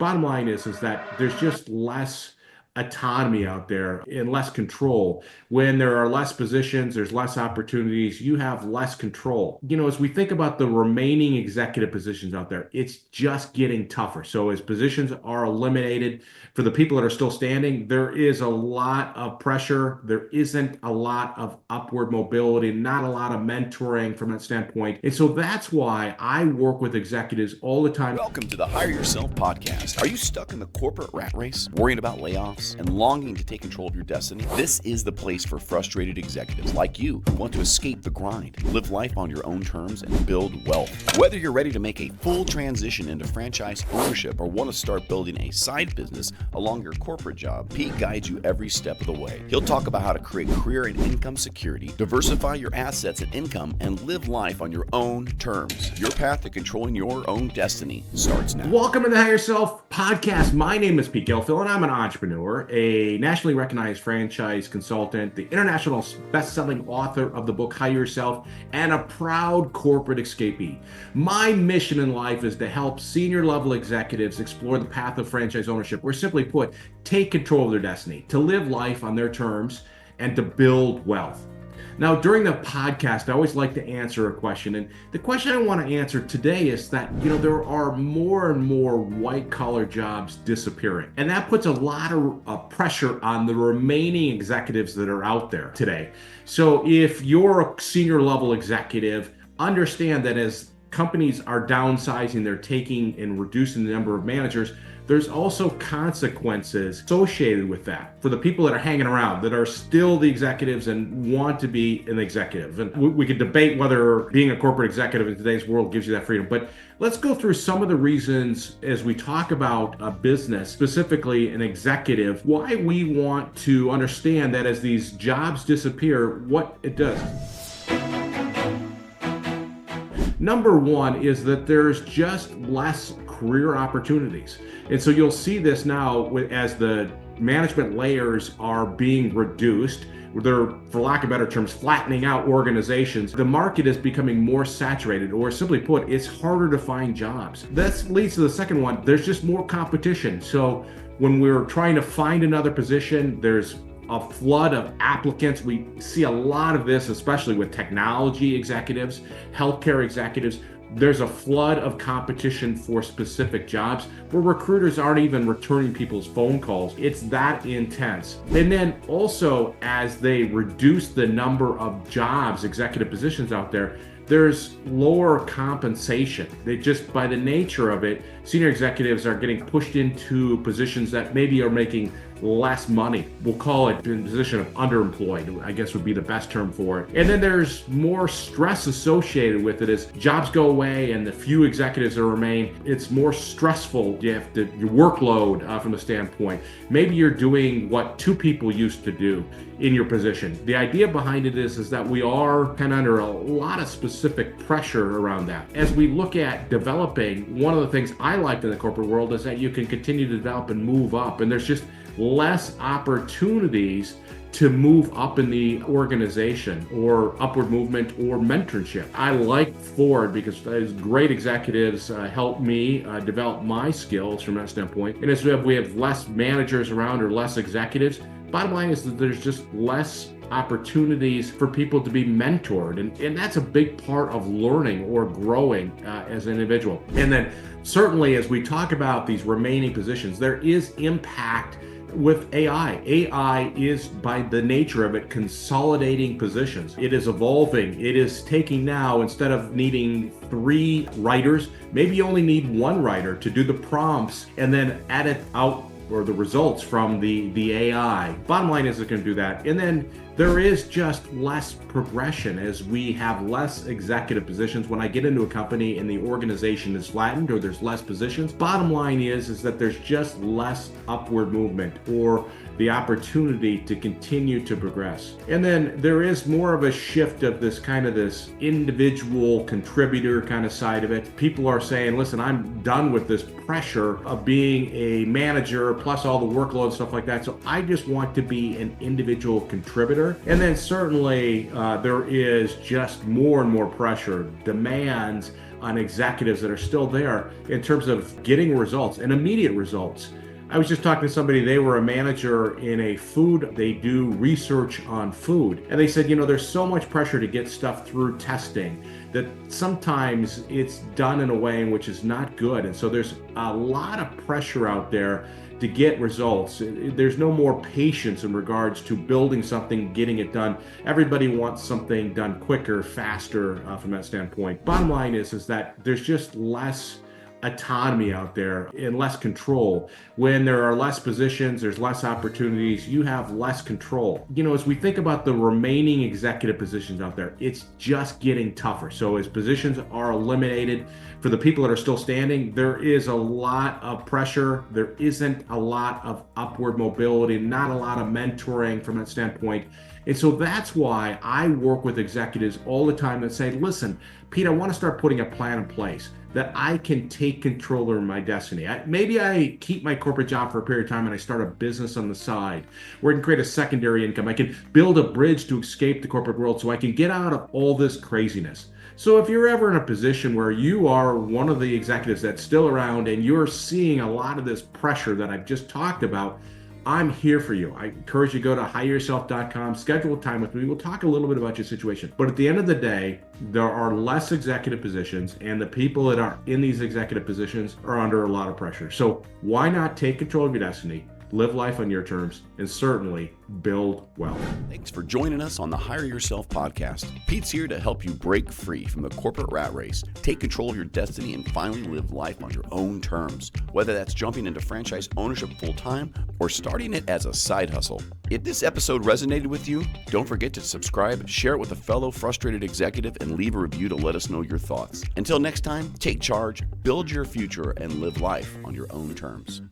Bottom line is that there's just less autonomy out there and less control. When there are less positions, there's less opportunities, you have less control. As we think about the remaining executive positions out there, it's just getting tougher. So as positions are eliminated, for the people that are still standing, there is a lot of pressure. There isn't a lot of upward mobility, not a lot of mentoring from that standpoint. And so that's why I work with executives all the time. Welcome to the Hire Yourself podcast. Are you stuck in the corporate rat race, worrying about layoffs, and longing to take control of your destiny? This is the place for frustrated executives like you who want to escape the grind, live life on your own terms, and build wealth. Whether you're ready to make a full transition into franchise ownership or want to start building a side business along your corporate job, Pete guides you every step of the way. He'll talk about how to create career and income security, diversify your assets and income, and live life on your own terms. Your path to controlling your own destiny starts now. Welcome to the Hire Yourself podcast. My name is Pete Gilfillan. I'm an entrepreneur, a nationally recognized franchise consultant, the international best-selling author of the book Hire Yourself, and a proud corporate escapee. My mission in life is to help senior level executives explore the path of franchise ownership, or simply put, take control of their destiny, to live life on their terms and to build wealth. Now, during the podcast, I always like to answer a question. And the question I want to answer today is that, there are more and more white-collar jobs disappearing. And that puts a lot of pressure on the remaining executives that are out there today. So if you're a senior level executive, understand that as companies are downsizing, they're taking and reducing the number of managers, there's also consequences associated with that for the people that are hanging around, that are still the executives and want to be an executive. And we could debate whether being a corporate executive in today's world gives you that freedom. But let's go through some of the reasons as we talk about a business, specifically an executive, why we want to understand that as these jobs disappear, what it does. Number one is that there's just less career opportunities. And so you'll see this now as the management layers are being reduced. They're, for lack of better terms, flattening out organizations. The market is becoming more saturated, or simply put, it's harder to find jobs. That leads to the second one. There's just more competition. So when we're trying to find another position, there's a flood of applicants. We see a lot of this, especially with technology executives, healthcare executives. There's a flood of competition for specific jobs where recruiters aren't even returning people's phone calls. It's that intense. And then also, as they reduce the number of jobs, executive positions out there, there's lower compensation. They just, by the nature of it, senior executives are getting pushed into positions that maybe are making less money. We'll call it in position of underemployed, I guess would be the best term for it. And then there's more stress associated with it as jobs go away and the few executives that remain, it's more stressful. You have to, your workload from a standpoint. Maybe you're doing what two people used to do in your position. The idea behind it is that we are kind of under a lot of specific pressure around that. As we look at developing, one of the things I liked in the corporate world is that you can continue to develop and move up, and there's just less opportunities to move up in the organization or upward movement or mentorship. I like Ford because those great executives help me develop my skills from that standpoint. And as we have less managers around or less executives, bottom line is that there's just less opportunities for people to be mentored. And that's a big part of learning or growing as an individual. And then certainly as we talk about these remaining positions, there is impact with AI. AI is, by the nature of it, consolidating positions. It is evolving. It is taking now, instead of needing 3 writers, maybe you only need 1 writer to do the prompts and then edit out or the results from the AI. Bottom line is it can do that. And then there is just less progression as we have less executive positions. When I get into a company and the organization is flattened or there's less positions, bottom line is that there's just less upward movement or the opportunity to continue to progress. And then there is more of a shift of this individual contributor kind of side of it. People are saying, listen, I'm done with this pressure of being a manager plus all the workload and stuff like that. So I just want to be an individual contributor. And then certainly there is just more and more pressure, demands on executives that are still there in terms of getting results and immediate results. I was just talking to somebody, they were a manager in a food, they do research on food. And they said, there's so much pressure to get stuff through testing that sometimes it's done in a way in which is not good. And so there's a lot of pressure out there to get results. There's no more patience in regards to building something, getting it done. Everybody wants something done quicker, faster from that standpoint. Bottom line is that there's just less autonomy out there and less control. When there are less positions, there's less opportunities, you have less control. As we think about the remaining executive positions out there, it's just getting tougher. So as positions are eliminated, for the people that are still standing, there is a lot of pressure. There isn't a lot of upward mobility, not a lot of mentoring from that standpoint. And so that's why I work with executives all the time that say, listen, Pete, I want to start putting a plan in place that I can take control over my destiny. Maybe I keep my corporate job for a period of time and I start a business on the side where I can create a secondary income. I can build a bridge to escape the corporate world so I can get out of all this craziness. So if you're ever in a position where you are one of the executives that's still around and you're seeing a lot of this pressure that I've just talked about, I'm here for you. I encourage you to go to hireyourself.com, schedule a time with me. We'll talk a little bit about your situation. But at the end of the day, there are less executive positions, and the people that are in these executive positions are under a lot of pressure. So why not take control of your destiny, live life on your terms, and certainly build wealth. Thanks for joining us on the Hire Yourself podcast. Pete's here to help you break free from the corporate rat race, take control of your destiny, and finally live life on your own terms. Whether that's jumping into franchise ownership full-time or starting it as a side hustle. If this episode resonated with you, don't forget to subscribe, share it with a fellow frustrated executive, and leave a review to let us know your thoughts. Until next time, take charge, build your future, and live life on your own terms.